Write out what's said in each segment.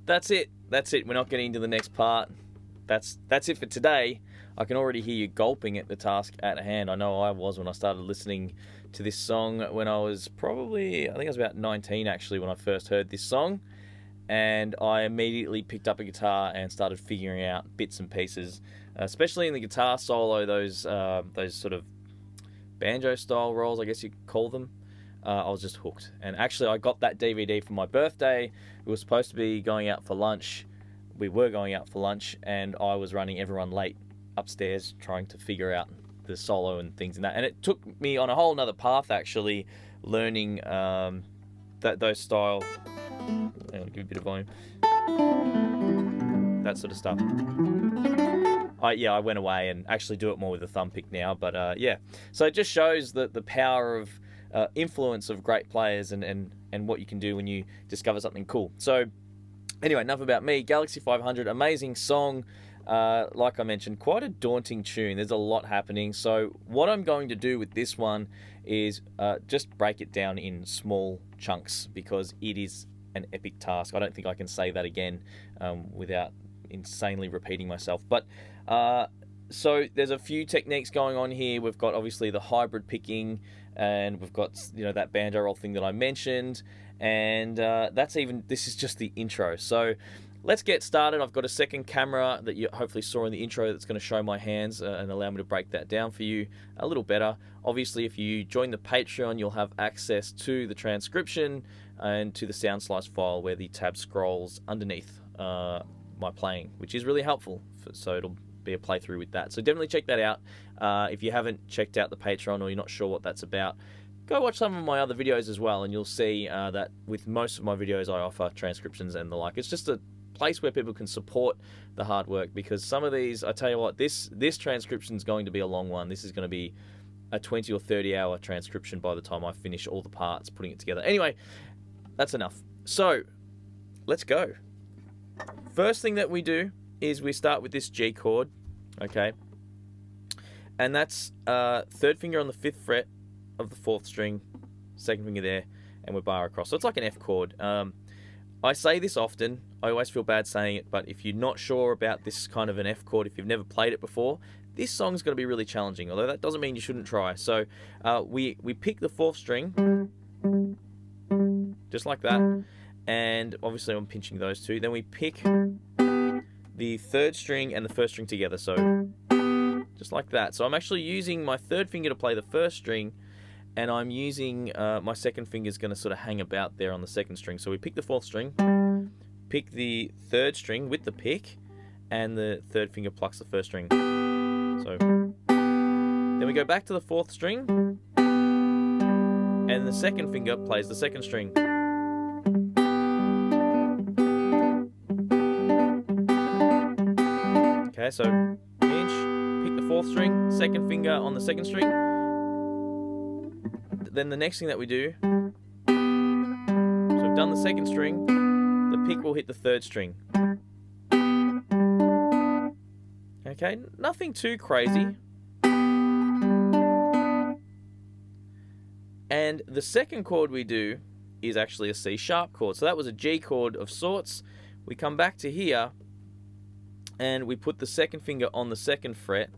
That's it. That's it. We're not getting into the next part. That's it for today. I can already hear you gulping at the task at hand. I know I was when I started listening to this song when I was probably, I think I was about 19 actually when I first heard this song. And I immediately picked up a guitar and started figuring out bits and pieces, especially in the guitar solo, those sort of banjo style rolls, I guess you could call them. I was just hooked. And actually, I got that DVD for my birthday. We were supposed to be going out for lunch. We were going out for lunch, and I was running everyone late upstairs trying to figure out the solo and things and that. And it took me on a whole nother path, actually, learning those style... I'll give a bit of volume. That sort of stuff. I went away and actually do it more with a thumb pick now. But yeah, so it just shows the power of influence of great players and what you can do when you discover something cool. So anyway, enough about me. Galaxy 500, amazing song. Like I mentioned, quite a daunting tune. There's a lot happening. So what I'm going to do with this one is just break it down in small chunks because it is an epic task. I don't think I can say that again without insanely repeating myself. But so there's a few techniques going on here. We've got obviously the hybrid picking, and we've got that banjo roll thing that I mentioned, and this is just the intro. So let's get started. I've got a second camera that you hopefully saw in the intro that's going to show my hands and allow me to break that down for you a little better. Obviously, if you join the Patreon, you'll have access to the transcription and to the sound slice file where the tab scrolls underneath my playing, which is really helpful. So it'll be a playthrough with that. So definitely check that out. If you haven't checked out the Patreon or you're not sure what that's about, go watch some of my other videos as well, and you'll see that with most of my videos I offer transcriptions and the like. It's just a place where people can support the hard work, because some of these, I tell you what, this transcription is going to be a long one. This is going to be a 20 or 30 hour transcription by the time I finish all the parts, putting it together. Anyway, that's enough. So let's go. First thing that we do is we start with this G chord, okay? And that's third finger on the 5th fret of the 4th string, second finger there, and we bar across. So it's like an F chord. I say this often. I always feel bad saying it, but if you're not sure about this kind of an F chord, if you've never played it before, this song's going to be really challenging, although that doesn't mean you shouldn't try. So we pick the 4th string, just like that, and obviously I'm pinching those two. Then we pick the 3rd string and the 1st string together, so just like that. So I'm actually using my 3rd finger to play the 1st string, and I'm using my 2nd finger is going to sort of hang about there on the 2nd string. So we pick the 4th string, pick the 3rd string with the pick, and the 3rd finger plucks the 1st string. So then we go back to the 4th string, and the 2nd finger plays the 2nd string. Okay, so pinch, pick the 4th string, 2nd finger on the 2nd string. Then the next thing that we do, so we've done the 2nd string, the pick will hit the 3rd string. Okay, nothing too crazy. And the second chord we do is actually a C sharp chord. So that was a G chord of sorts. We come back to here, and we put the 2nd finger on the 2nd fret,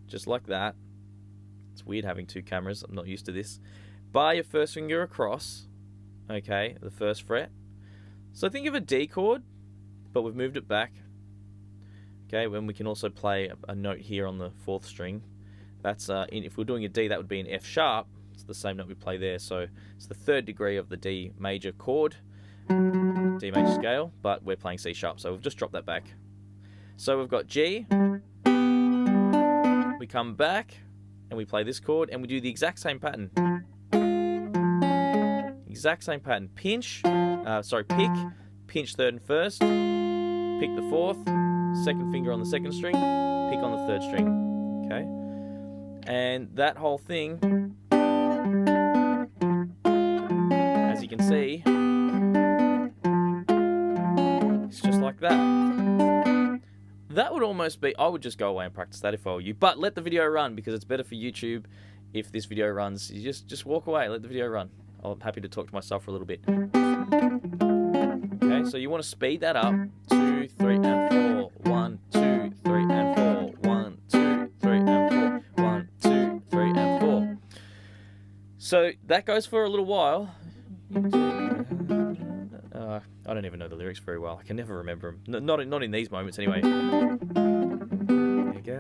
just like that. It's weird having two cameras, I'm not used to this. Bar your 1st finger across, okay, the 1st fret. So think of a D chord, but we've moved it back. Okay, when we can also play a note here on the 4th string. That's if we're doing a D, that would be an F sharp. It's the same note we play there, so it's the 3rd degree of the D major chord, D major scale, but we're playing C sharp, so we've just dropped that back. So we've got G, we come back, and we play this chord, and we do the exact same pattern. exact same pattern. Pinch, pick, pinch third and first, pick the fourth, second finger on the second string, pick on the third string. Okay, and that whole thing, as you can see, it's just like that. That would almost be, I would just go away and practice that if I were you, but let the video run, because it's better for YouTube if this video runs. You just walk away, let the video run. I'm happy to talk to myself for a little bit. Okay, so you want to speed that up. 2, 3, and 4. 1, 2, 3, and 4. 1, 2, 3, and 4. 1, 2, 3, and 4. So that goes for a little while. I don't even know the lyrics very well. I can never remember them. Not in these moments, anyway. There we go.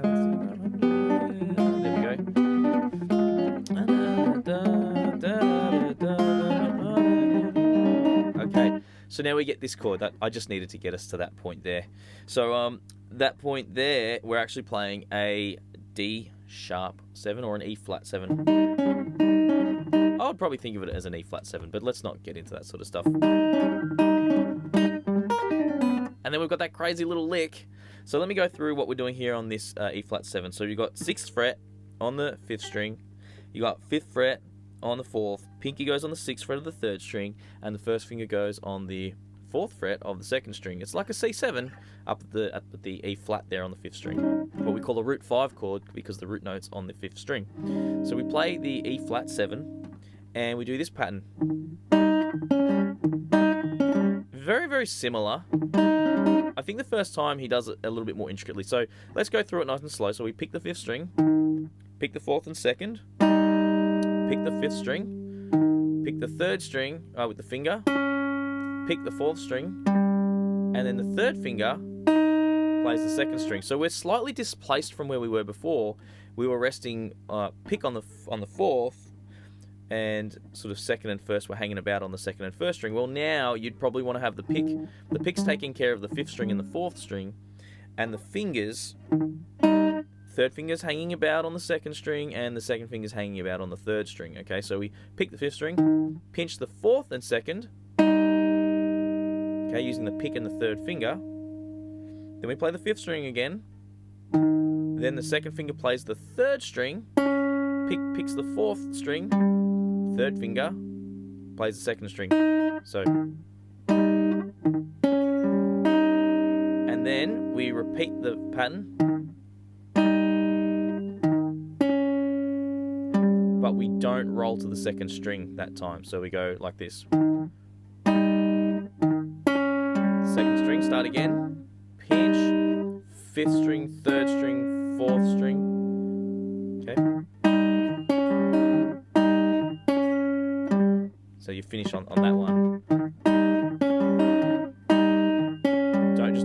Okay, so now we get this chord. That I just needed to get us to that point there. So that point there, we're actually playing a D sharp 7 or an E flat 7. I would probably think of it as an E flat 7, but let's not get into that sort of stuff. And then we've got that crazy little lick. So let me go through what we're doing here on this E flat 7. So you've got 6th fret on the 5th string. You got 5th fret on the 4th. Pinky goes on the 6th fret of the 3rd string, and the first finger goes on the 4th fret of the 2nd string. It's like a C7 up at the E flat there on the 5th string. What we call a root 5 chord, because the root note's on the 5th string. So we play the E flat 7, and we do this pattern. Very, very similar. I think the first time he does it a little bit more intricately. So let's go through it nice and slow. So we pick the 5th string, pick the 4th and 2nd, pick the 5th string, pick the 3rd string with the finger, pick the 4th string, and then the 3rd finger plays the 2nd string. So we're slightly displaced from where we were before. We were resting pick on the 4th, and sort of 2nd and 1st were hanging about on the 2nd and 1st string. Well, now you'd probably want to have the pick. The pick's taking care of the 5th string and the 4th string, and the fingers, 3rd finger's hanging about on the 2nd string, and the 2nd finger's hanging about on the 3rd string. Okay, so we pick the 5th string, pinch the 4th and 2nd, okay, using the pick and the 3rd finger. Then we play the 5th string again. Then the 2nd finger plays the 3rd string, picks the 4th string, 3rd finger plays the 2nd string. So, and then we repeat the pattern, but we don't roll to the 2nd string that time. So we go like this. 2nd string, start again, pinch, 5th string, 3rd string, 4th string. Okay. So you finish on that one.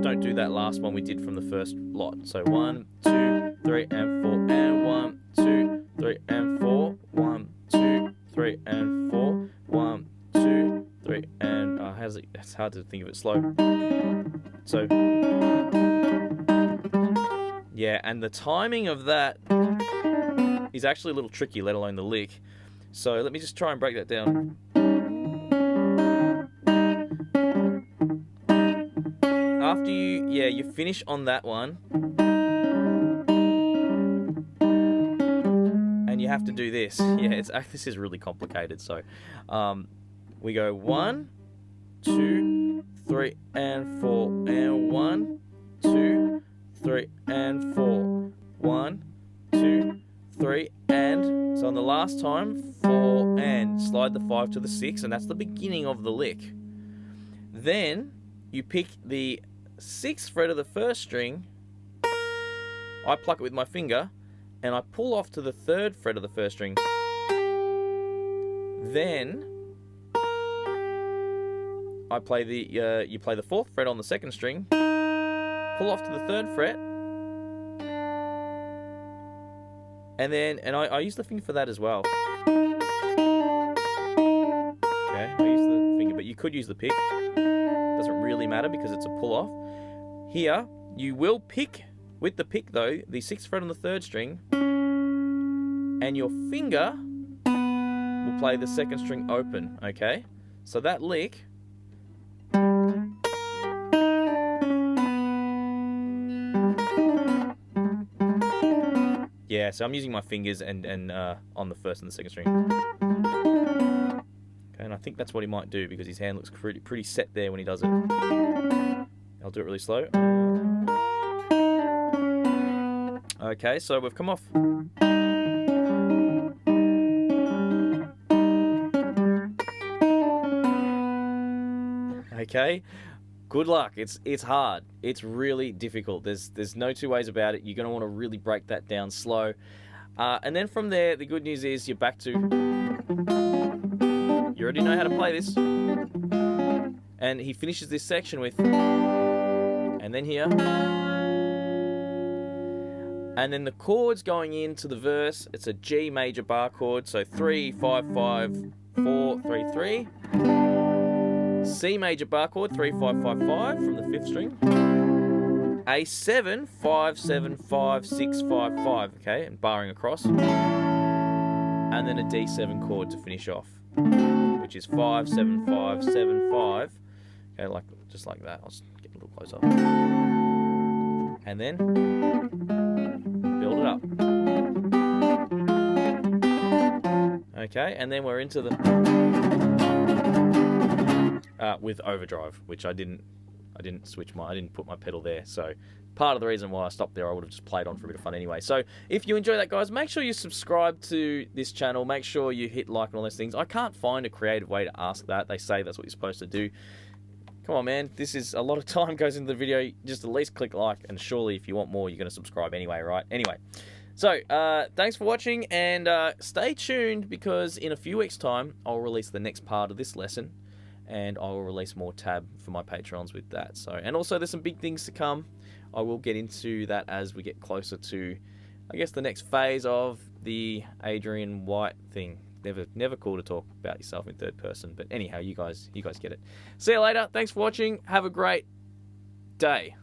Don't do that last one we did from the first lot. So 1, 2, 3, and 4, and 1, 2, 3, and 4, 1, 2, 3, and 4, 1, 2, 3, and it's hard to think of it slow. So yeah, and the timing of that is actually a little tricky, let alone the lick. So let me just try and break that down. After you finish on that one, and you have to do this. Yeah, this is really complicated. So we go 1, 2, 3, and 4, and 1, 2, 3, and 4, 1, 2, 3, and so on the last time 4, and slide the 5 to the 6, and that's the beginning of the lick. Then you pick the 6th fret of the 1st string. I pluck it with my finger, and I pull off to the 3rd fret of the 1st string. Then I play you play the 4th fret on the 2nd string, pull off to the 3rd fret, and I use the finger for that as well. Okay, I use the finger, but you could use the pick. Doesn't really matter because it's a pull off. Here, you will pick with the pick though, the 6th fret on the 3rd string, and your finger will play the 2nd string open, okay? So that lick, yeah, so I'm using my fingers and on the first and the second string. Okay, and I think that's what he might do because his hand looks pretty set there when he does it. I'll do it really slow. Okay, so we've come off. Okay, good luck. It's hard. It's really difficult. There's no two ways about it. You're going to want to really break that down slow. And then from there, the good news is you're back to... You already know how to play this. And he finishes this section with... And then here... And then the chords going into the verse, it's a G major bar chord, so 3, 5, 5, 4, 3, 3. C major bar chord, 3, 5, 5, 5 from the 5th string. A7, 5, 7, 5, 6, 5, 5, okay, and barring across. And then a D7 chord to finish off, which is 5, 7, 5, 7, 5. Okay, just like that. I'll just get a little closer. And then build it up. Okay, and then we're into the with overdrive, which I didn't put my pedal there. So part of the reason why I stopped there, I would have just played on for a bit of fun anyway. So if you enjoy that, guys, make sure you subscribe to this channel. Make sure you hit like and all those things. I can't find a creative way to ask that. They say that's what you're supposed to do. Come on, man. This is a lot of time goes into the video. Just at least click like, and surely if you want more, you're going to subscribe anyway, right? Anyway, so thanks for watching, and stay tuned because in a few weeks' time, I'll release the next part of this lesson, and I will release more tab for my Patrons with that. So, and also there's some big things to come. I will get into that as we get closer to, I guess, the next phase of the Adrian Whyte thing. Never cool to talk about yourself in third person, but anyhow, you guys get it. See you later. Thanks for watching. Have a great day.